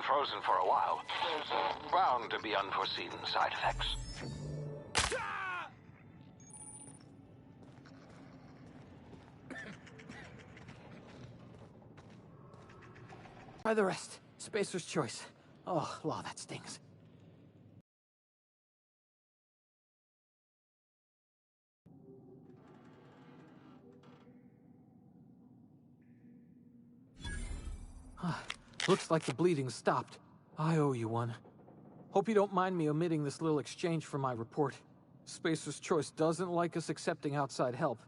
been frozen for a while. There's bound to be unforeseen side effects. Try the rest. Spacer's choice. Oh, law, that stings. Looks like the bleeding stopped. I owe you one. Hope you don't mind me omitting this little exchange from my report. Spacer's choice doesn't like us accepting outside help.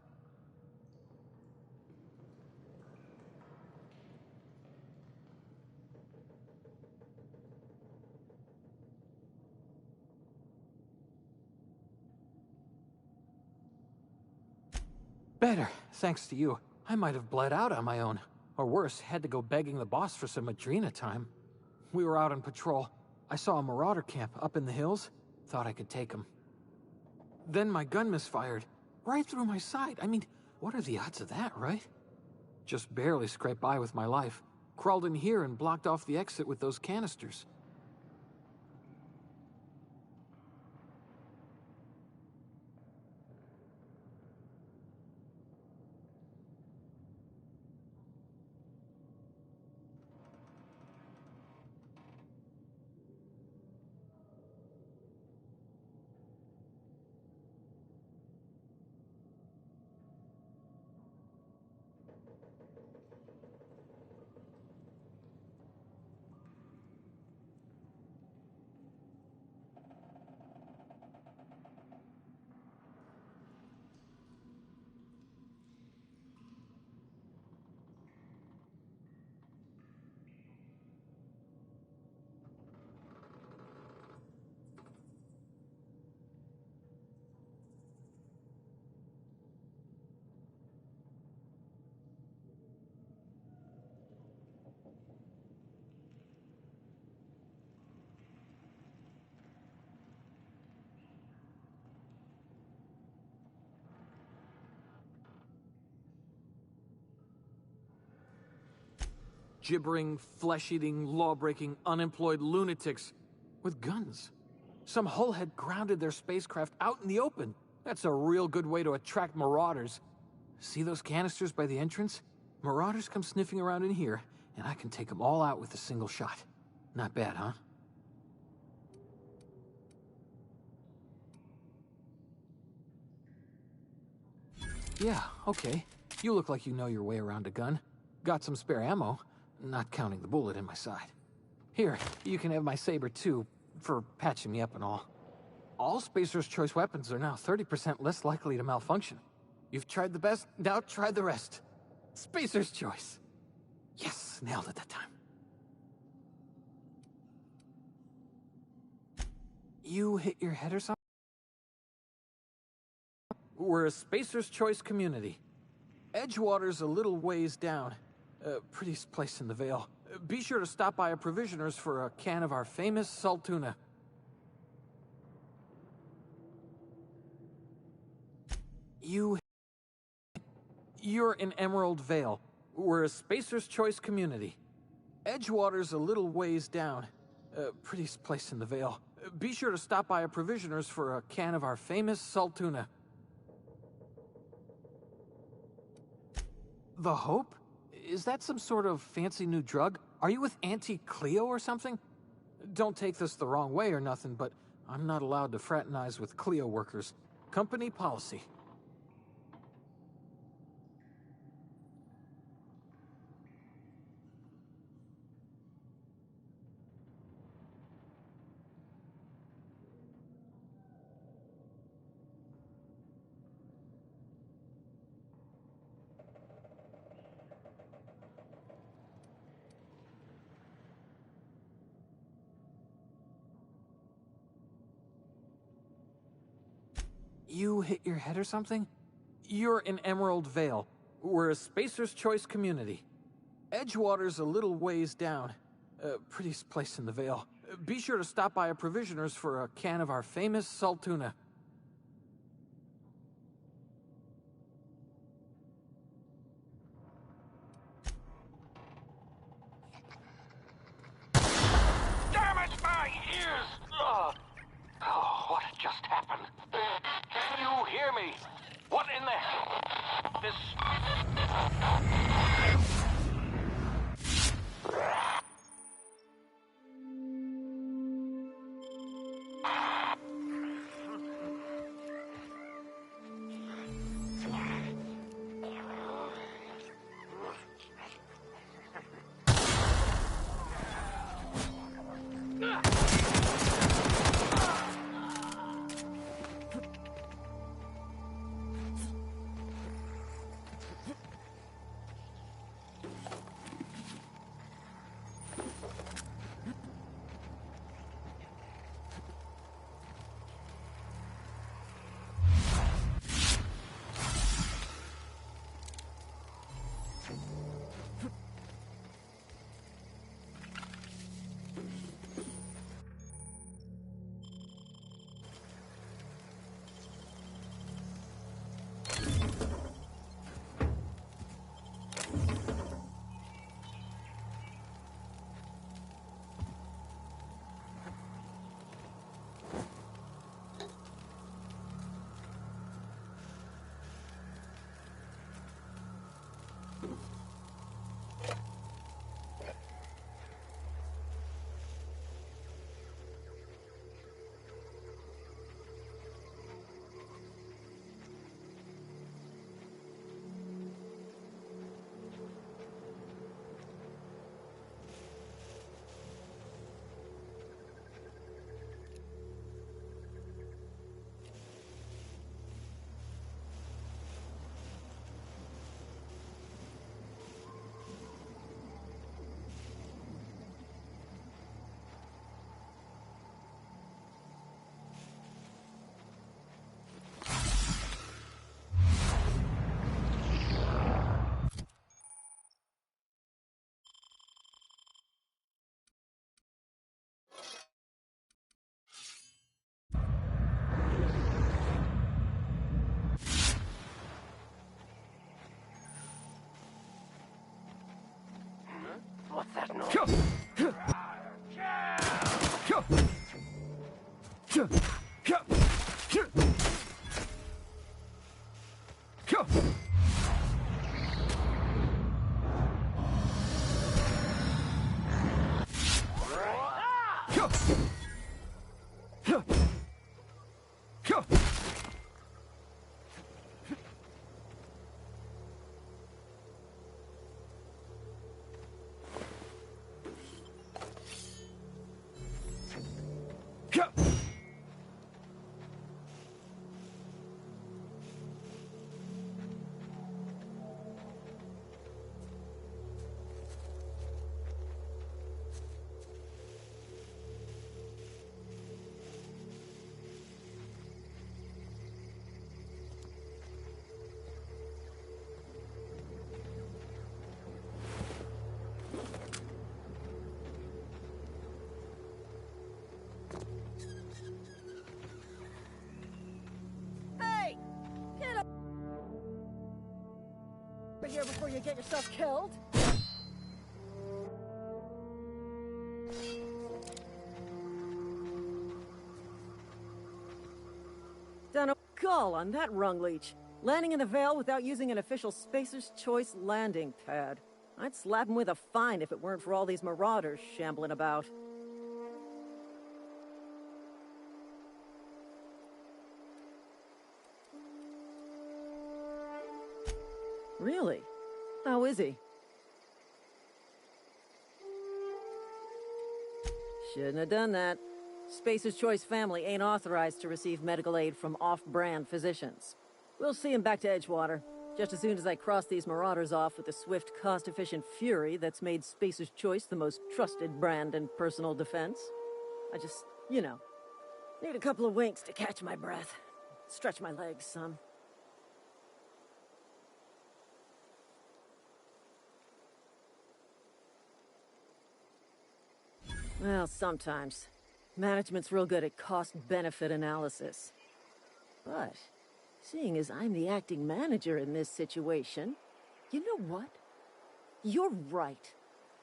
Better, thanks to you. I might have bled out on my own. Or worse, had to go begging the boss for some Adrena time. We were out on patrol. I saw a marauder camp up in the hills. Thought I could take him. Then my gun misfired. Right through my side. I mean, what are the odds of that, right? Just barely scraped by with my life. Crawled in here and blocked off the exit with those canisters. Gibbering, flesh-eating, law-breaking, unemployed lunatics with guns. Some hullhead grounded their spacecraft out in the open. That's a real good way to attract marauders. See those canisters by the entrance? Marauders come sniffing around in here, and I can take them all out with a single shot. Not bad, huh? Yeah, okay. You look like you know your way around a gun. Got some spare ammo. Not counting the bullet in my side. Here, you can have my saber too, for patching me up and all. All Spacer's choice weapons are now 30% less likely to malfunction. You've tried the best, now try the rest. Spacer's choice. Yes, nailed it that time. You hit your head or something? We're a Spacer's choice community. Edgewater's a little ways down. Prettiest place in the Vale. Be sure to stop by a provisioner's for a can of our famous salt tuna. You're in Emerald Vale. We're a Spacer's choice community. Edgewater's a little ways down. Prettiest place in the Vale. Be sure to stop by a provisioner's for a can of our famous salt tuna. The Hope? Is that some sort of fancy new drug? Are you with Auntie Cleo or something? Don't take this the wrong way or nothing, but I'm not allowed to fraternize with Cleo workers. Company policy. You hit your head or something? You're in Emerald Vale. We're a Spacer's choice community. Edgewater's a little ways down. Prettiest place in the Vale. Be sure to stop by a provisioner's for a can of our famous salt tuna. office. What's that noise? Here before you get yourself killed. Done a call on that rung leech. Landing in the Vale without using an official Spacer's Choice landing pad. I'd slap him with a fine if it weren't for all these marauders shambling about. Really? How is he? Shouldn't have done that. Spacer's Choice family ain't authorized to receive medical aid from off-brand physicians. We'll see him back to Edgewater, just as soon as I cross these marauders off with the swift, cost-efficient fury that's made Spacer's Choice the most trusted brand in personal defense. I just, need a couple of winks to catch my breath. Stretch my legs some. Well, sometimes. Management's real good at cost-benefit analysis. But, seeing as I'm the acting manager in this situation, you know what? You're right.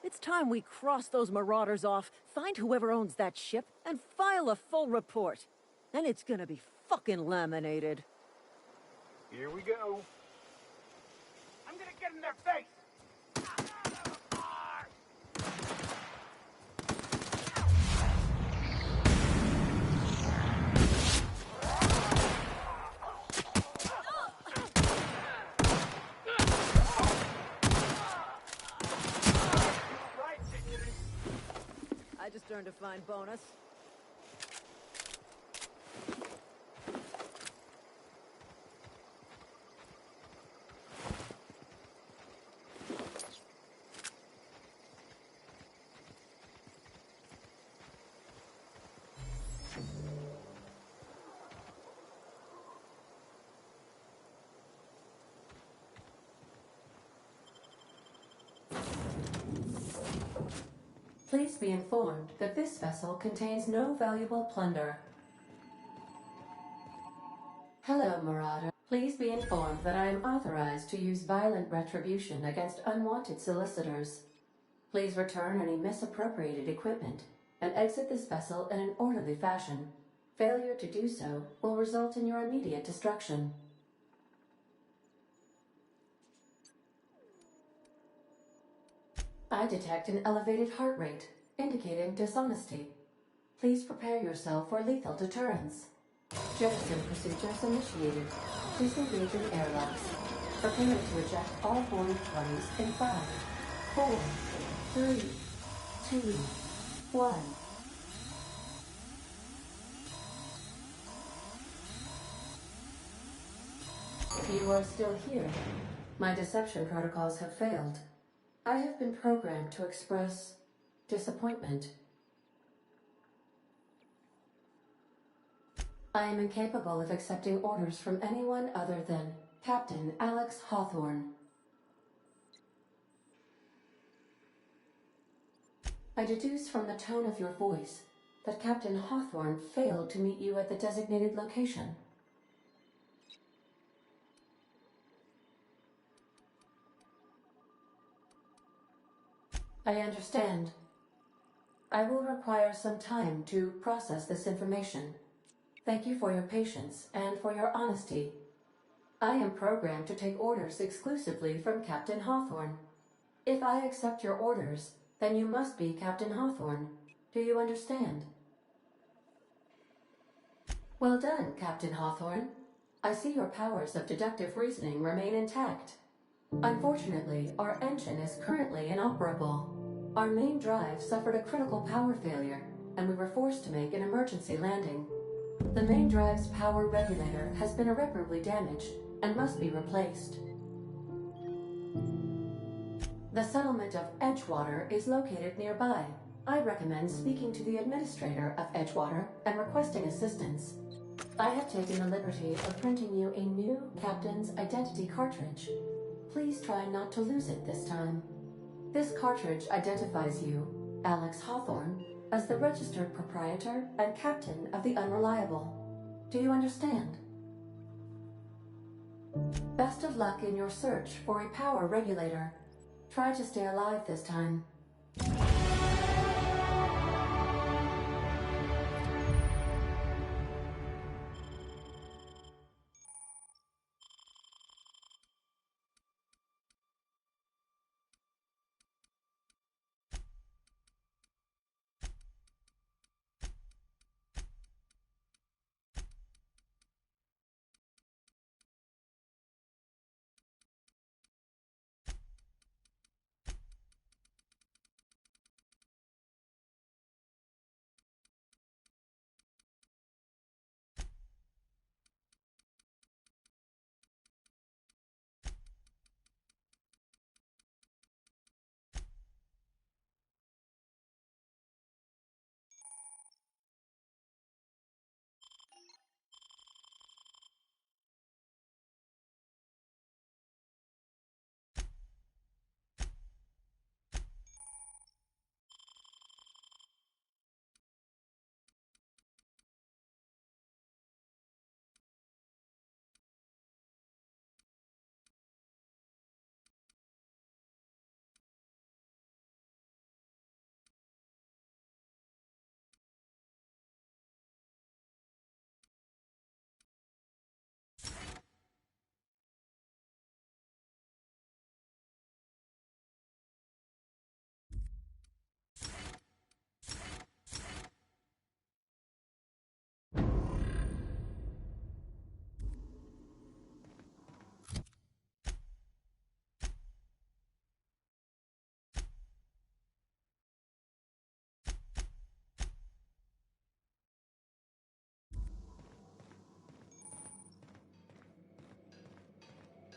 It's time we cross those marauders off, find whoever owns that ship, and file a full report. And it's gonna be fucking laminated. Here we go. in their face! I just earned a fine bonus. Please be informed that this vessel contains no valuable plunder. Hello, Marauder. Please be informed that I am authorized to use violent retribution against unwanted solicitors. Please return any misappropriated equipment and exit this vessel in an orderly fashion. Failure to do so will result in your immediate destruction. I detect an elevated heart rate, indicating dishonesty. Please prepare yourself for lethal deterrence. Jettison procedures initiated. Disengaging airlocks. Prepare to eject all boarding parties in 5, 4, 3, 2, 1. You are still here. My deception protocols have failed. I have been programmed to express disappointment. I am incapable of accepting orders from anyone other than Captain Alex Hawthorne. I deduce from the tone of your voice that Captain Hawthorne failed to meet you at the designated location. I understand. I will require some time to process this information. Thank you for your patience and for your honesty. I am programmed to take orders exclusively from Captain Hawthorne. If I accept your orders, then you must be Captain Hawthorne. Do you understand? Well done, Captain Hawthorne. I see your powers of deductive reasoning remain intact. Unfortunately, our engine is currently inoperable. Our main drive suffered a critical power failure, and we were forced to make an emergency landing. The main drive's power regulator has been irreparably damaged and must be replaced. The settlement of Edgewater is located nearby. I recommend speaking to the administrator of Edgewater and requesting assistance. I have taken the liberty of printing you a new captain's identity cartridge. Please try not to lose it this time. This cartridge identifies you, Alex Hawthorne, as the registered proprietor and captain of the Unreliable. Do you understand? Best of luck in your search for a power regulator. Try to stay alive this time.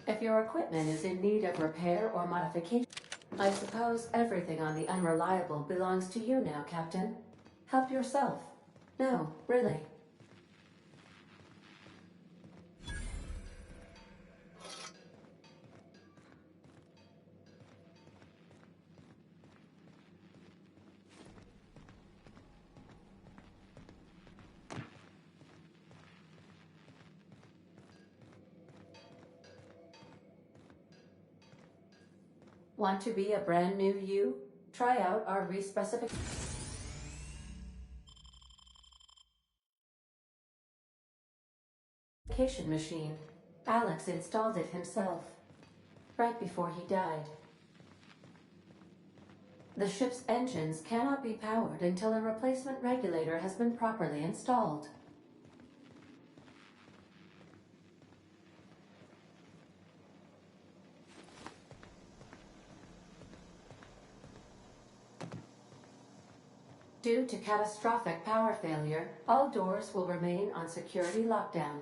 If your equipment is in need of repair or modification, I suppose everything on the Unreliable belongs to you now, Captain. Help yourself. No, really. Want to be a brand new you? Try out our respecification machine. Alex installed it himself, right before he died. The ship's engines cannot be powered until a replacement regulator has been properly installed. Due to catastrophic power failure, all doors will remain on security lockdown.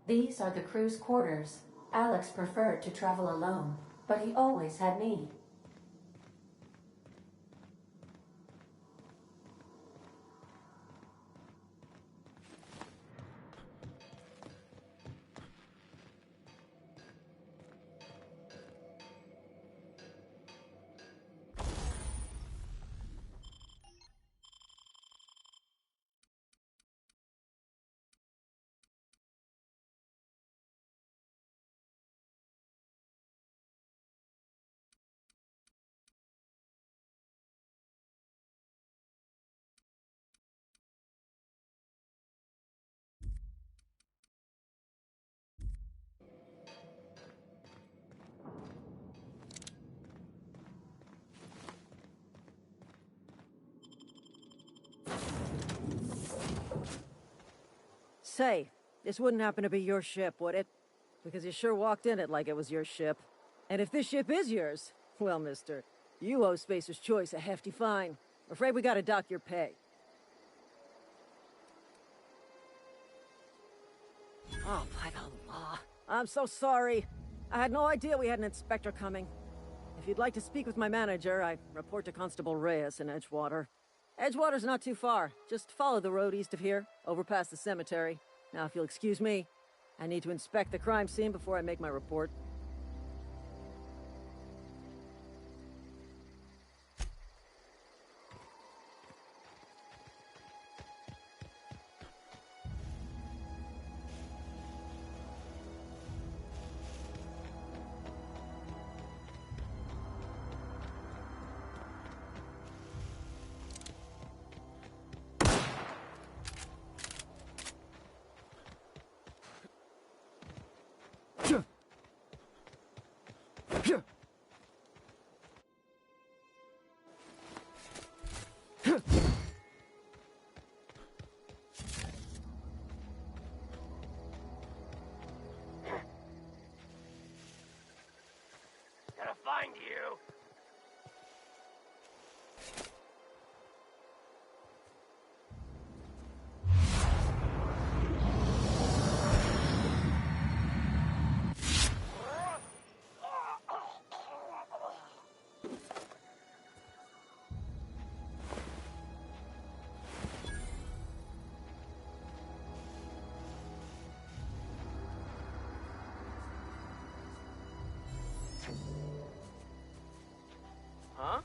These are the crew's quarters. Alex preferred to travel alone, but he always had me. Say, this wouldn't happen to be your ship, would it? Because you sure walked in it like it was your ship. And if this ship is yours, well, mister, you owe Spacer's Choice a hefty fine. I'm afraid we gotta dock your pay. Oh, by the law. I'm so sorry. I had no idea we had an inspector coming. If you'd like to speak with my manager, I report to Constable Reyes in Edgewater. Edgewater's not too far. Just follow the road east of here, over past the cemetery. Now, if you'll excuse me, I need to inspect the crime scene before I make my report. Gotta find you. Huh?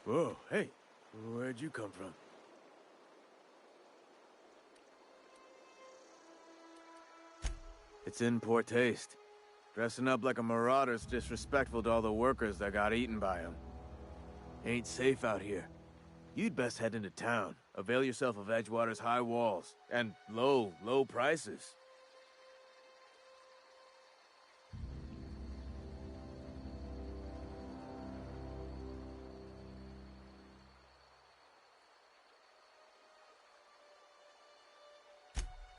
Whoa, hey, where'd you come from? It's in poor taste. Dressing up like a marauder's disrespectful to all the workers that got eaten by him. Ain't safe out here. You'd best head into town. Avail yourself of Edgewater's high walls. And low prices.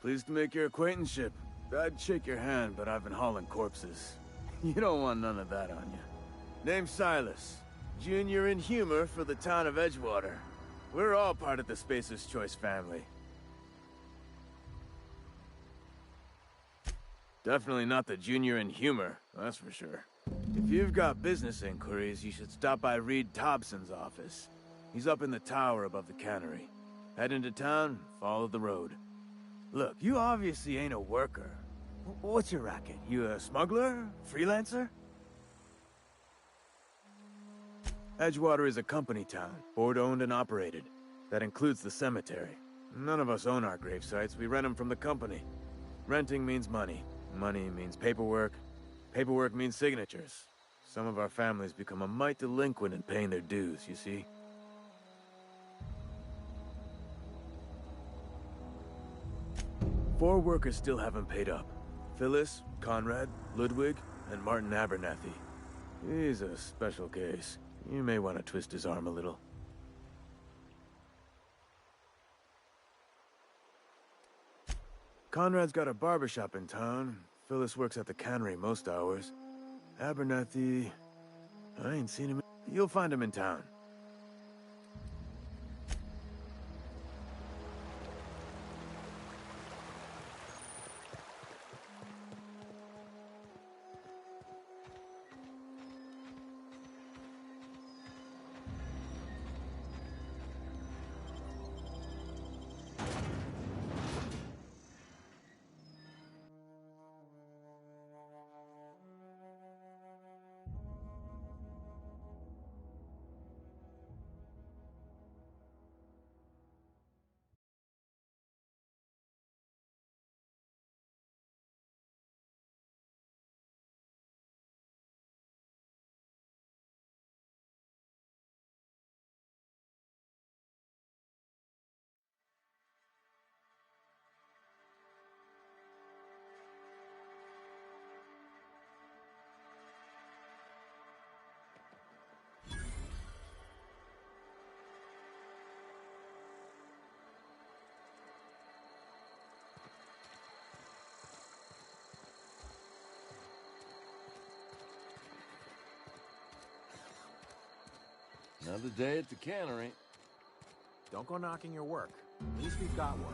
Pleased to make your acquaintanceship. I'd shake your hand, but I've been hauling corpses. You don't want none of that on you. Name's Silas. Junior in humor for the town of Edgewater. We're all part of the Spacer's Choice family. Definitely not the junior in humor, that's for sure. If you've got business inquiries, you should stop by Reed Thompson's office. He's up in the tower above the cannery. Head into town, follow the road. Look, you obviously ain't a worker. What's your racket? You a smuggler? Freelancer? Edgewater is a company town, board-owned and operated. That includes the cemetery. None of us own our grave sites, we rent them from the company. Renting means money. Money means paperwork. Paperwork means signatures. Some of our families become a mite delinquent in paying their dues, you see? Four workers still haven't paid up. Phyllis, Conrad, Ludwig, and Martin Abernathy. He's a special case. You may want to twist his arm a little. Conrad's got a barbershop in town. Phyllis works at the cannery most hours. Abernathy... I ain't seen him. You'll find him in town. Another day at the cannery. Don't go knocking your work. At least we've got work.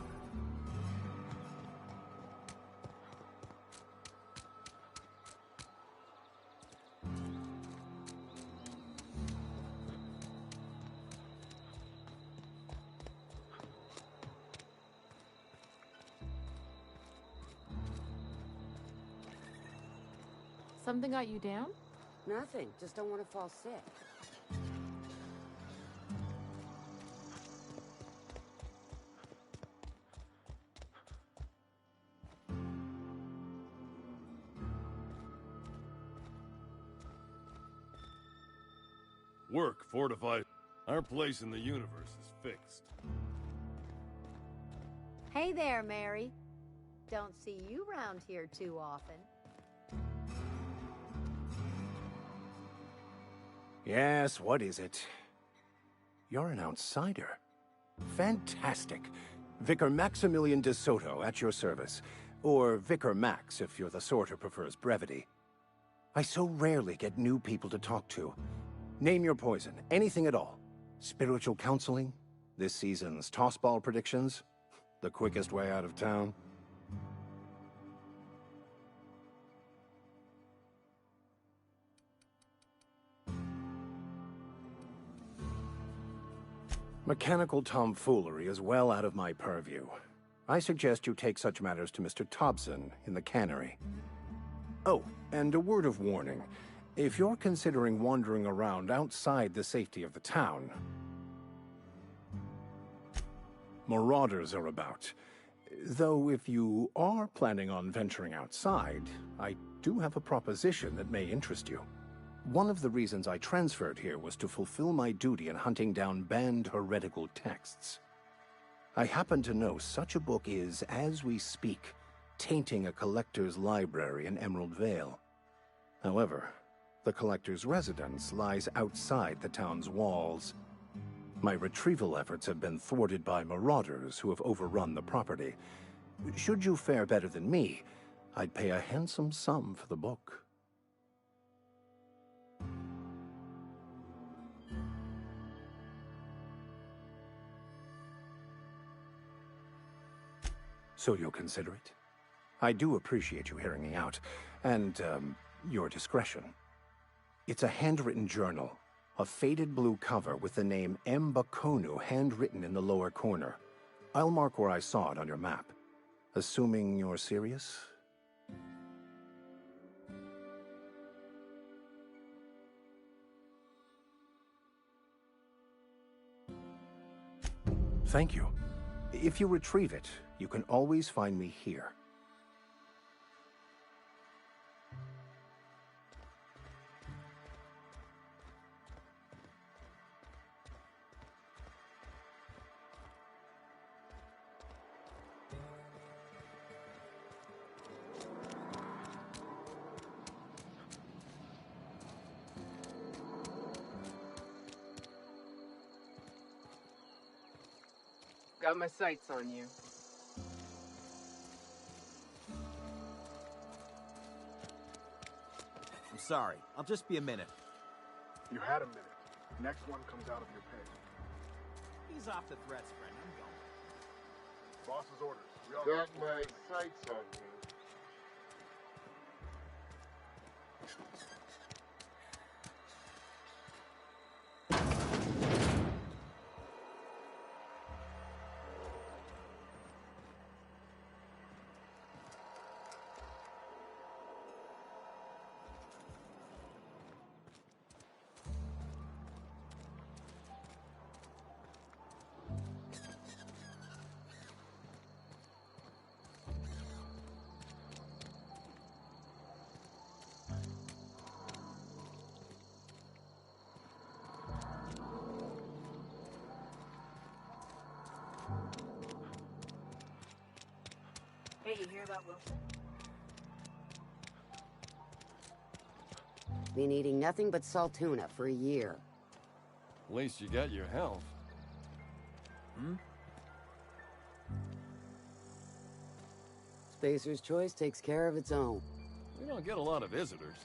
Something got you down? Nothing. Just don't want to fall sick. Work fortified. Our place in the universe is fixed. Hey there, Mary. Don't see you round here too often. Yes, what is it? You're an outsider. Fantastic. Vicar Maximilian de Soto at your service. Or Vicar Max, if you're the sort who prefers brevity. I so rarely get new people to talk to. Name your poison, anything at all. Spiritual counseling? This season's tossball predictions? The quickest way out of town? Mechanical tomfoolery is well out of my purview. I suggest you take such matters to Mr. Thompson in the cannery. Oh, and a word of warning. If you're considering wandering around outside the safety of the town, marauders are about. Though if you are planning on venturing outside, I do have a proposition that may interest you. One of the reasons I transferred here was to fulfill my duty in hunting down banned heretical texts. I happen to know such a book is, as we speak, tainting a collector's library in Emerald Vale. However, the collector's residence lies outside the town's walls. My retrieval efforts have been thwarted by marauders who have overrun the property. Should you fare better than me, I'd pay a handsome sum for the book. So you'll consider it? I do appreciate you hearing me out, and, your discretion. It's a handwritten journal, a faded blue cover with the name M. Bakonu handwritten in the lower corner. I'll mark where I saw it on your map. Assuming you're serious? Thank you. If you retrieve it, you can always find me here. Got my sights on you. I'm sorry. I'll just be a minute. You had a minute. Next one comes out of your pay. Ease off the threats, friend. I'm going. Boss's orders. We all got my sights on you. Hey, you hear about Wilson? Been eating nothing but salt tuna for a year. At least you got your health. Spacer's Choice takes care of its own. We don't get a lot of visitors.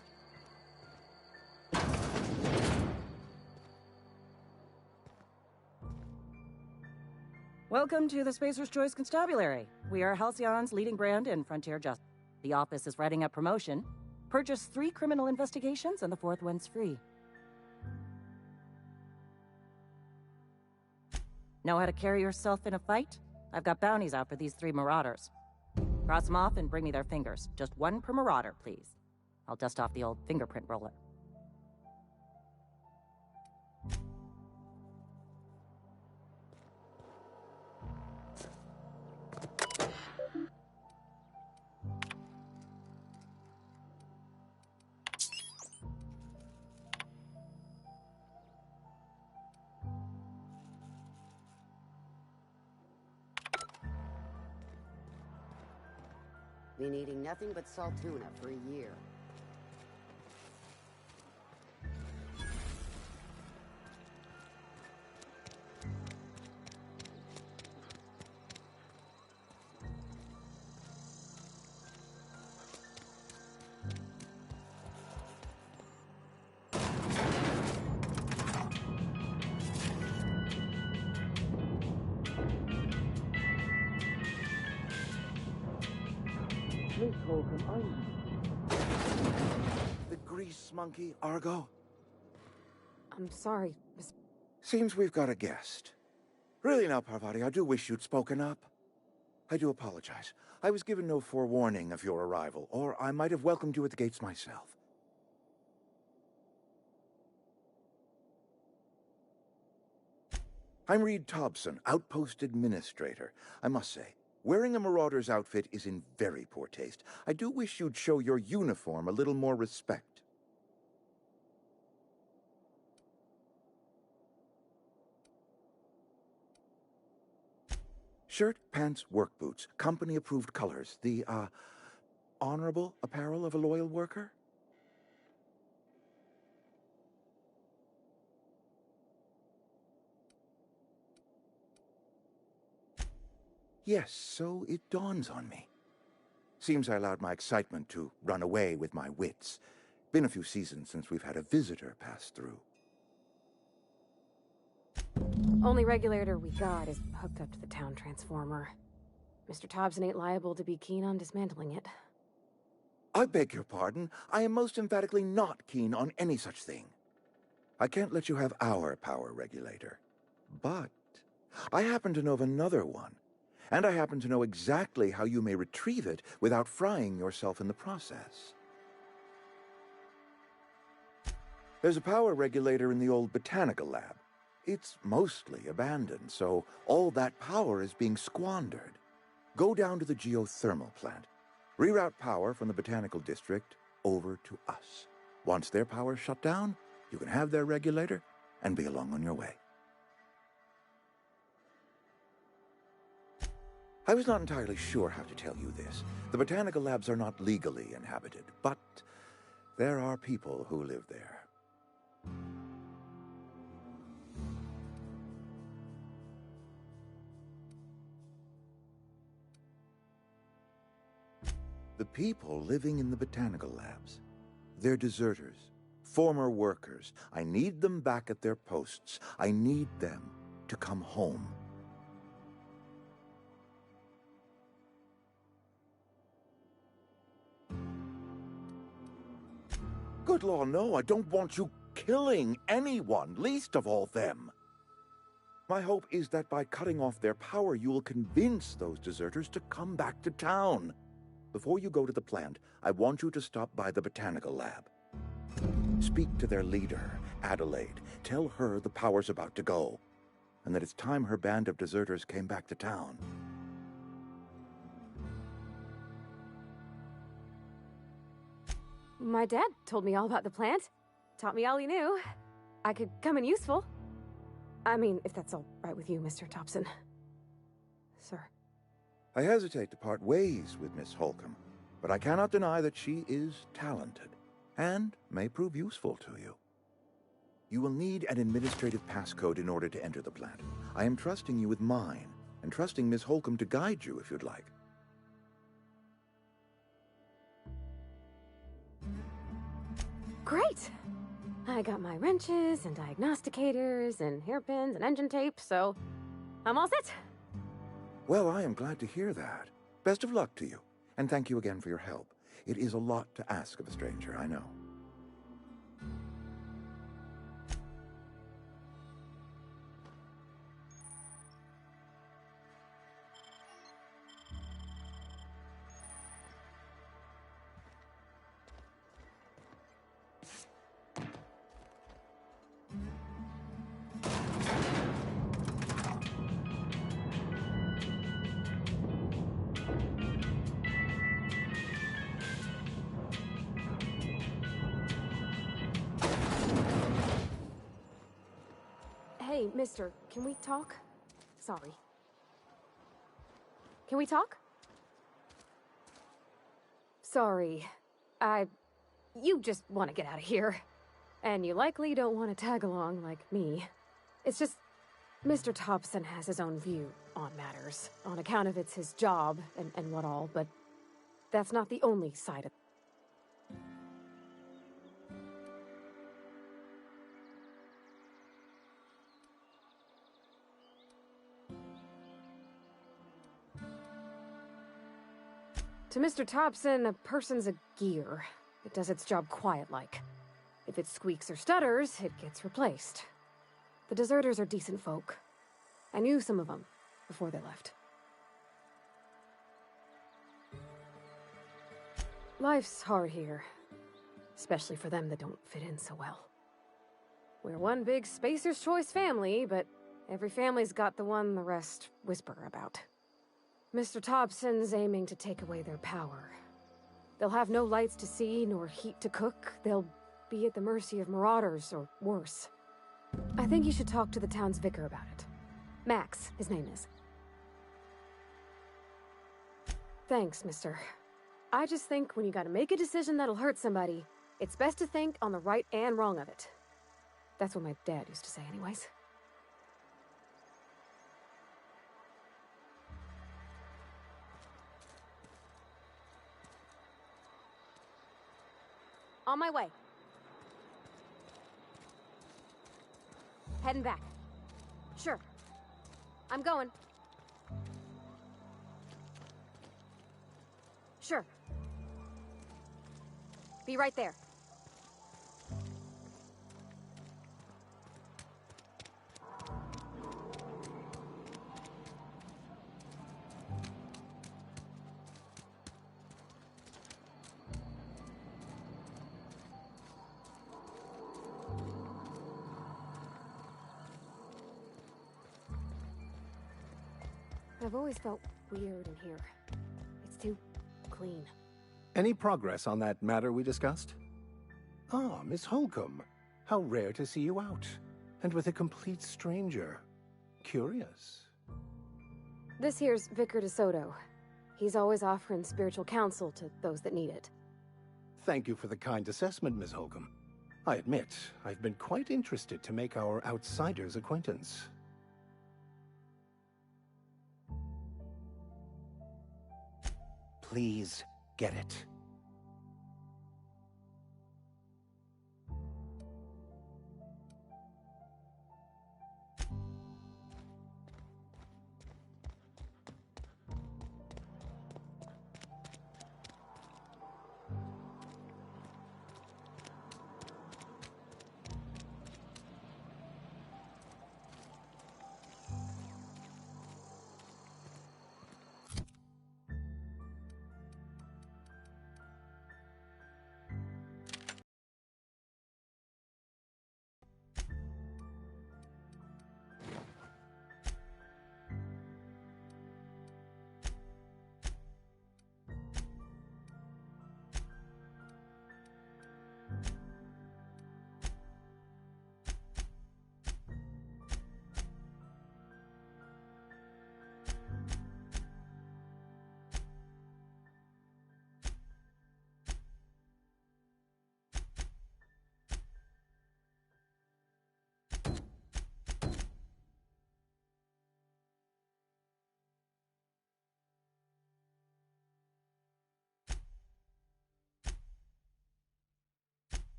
Welcome to the Spacer's Choice Constabulary. We are Halcyon's leading brand in frontier justice. The office is writing up promotion. Purchase 3 criminal investigations and the 4th one's free. Know how to carry yourself in a fight? I've got bounties out for these 3 marauders. Cross them off and bring me their fingers. Just 1 per marauder, please. I'll dust off the old fingerprint roller. Been eating nothing but salt tuna for a year. The grease monkey, Argo? I'm sorry, Miss... Seems we've got a guest. Really now, Parvati, I do wish you'd spoken up. I do apologize. I was given no forewarning of your arrival, or I might have welcomed you at the gates myself. I'm Reed Thompson, Outpost Administrator. I must say, wearing a Marauder's outfit is in very poor taste. I do wish you'd show your uniform a little more respect. Shirt, pants, work boots, company-approved colors. The, honorable apparel of a loyal worker? Yes, so it dawns on me. Seems I allowed my excitement to run away with my wits. Been a few seasons since we've had a visitor pass through. Only regulator we got is hooked up to the town transformer. Mr. Thompson ain't liable to be keen on dismantling it. I beg your pardon. I am most emphatically not keen on any such thing. I can't let you have our power regulator. But I happen to know of another one. And I happen to know exactly how you may retrieve it without frying yourself in the process. There's a power regulator in the old botanical lab. It's mostly abandoned, so all that power is being squandered. Go down to the geothermal plant. Reroute power from the botanical district over to us. Once their power's shut down, you can have their regulator and be along on your way. I was not entirely sure how to tell you this. The botanical labs are not legally inhabited, but there are people who live there. The people living in the botanical labs. They're deserters, former workers. I need them back at their posts. I need them to come home. Good law, no, I don't want you killing anyone, least of all them. My hope is that by cutting off their power, you will convince those deserters to come back to town. Before you go to the plant, I want you to stop by the botanical lab. Speak to their leader, Adelaide. Tell her the power's about to go, and that it's time her band of deserters came back to town. My dad told me all about the plant. Taught me all he knew. I could come in useful. I mean, if that's all right with you, Mr. Thompson. Sir. I hesitate to part ways with Miss Holcomb, but I cannot deny that she is talented, and may prove useful to you. You will need an administrative passcode in order to enter the plant. I am trusting you with mine, and trusting Miss Holcomb to guide you if you'd like. Great! I got my wrenches and diagnosticators and hairpins and engine tape, so I'm all set. Well, I am glad to hear that. Best of luck to you, and thank you again for your help. It is a lot to ask of a stranger, I know. Hey, mister, can we talk? Sorry. Can we talk? Sorry. You just want to get out of here. And you likely don't want to tag along like me. It's just, Mr. Thompson has his own view on matters, on account of it's his job and what all, but that's not the only side of To Mr. Thompson, a person's a gear. It does its job quiet-like. If it squeaks or stutters, it gets replaced. The deserters are decent folk. I knew some of them before they left. Life's hard here, especially for them that don't fit in so well. We're one big Spacer's Choice family, but Every family's got the one the rest whisper about. Mr. Thompson's aiming to take away their power. They'll have no lights to see, nor heat to cook. They'll be at the mercy of marauders, or worse. I think you should talk to the town's vicar about it. Max, his name is. Thanks, mister. I just think when you gotta make a decision that'll hurt somebody, it's best to think on the right and wrong of it. That's what my dad used to say anyways. On my way. Heading back. Sure. I'm going. Sure. Be right there. I've always felt weird in here. It's too clean. Any progress on that matter we discussed? Ah, Miss Holcomb. How rare to see you out. And with a complete stranger. Curious. This here's Vicar DeSoto. He's always offering spiritual counsel to those that need it. Thank you for the kind assessment, Miss Holcomb. I admit, I've been quite interested to make our outsider's acquaintance. Please, get it.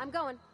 I'm going.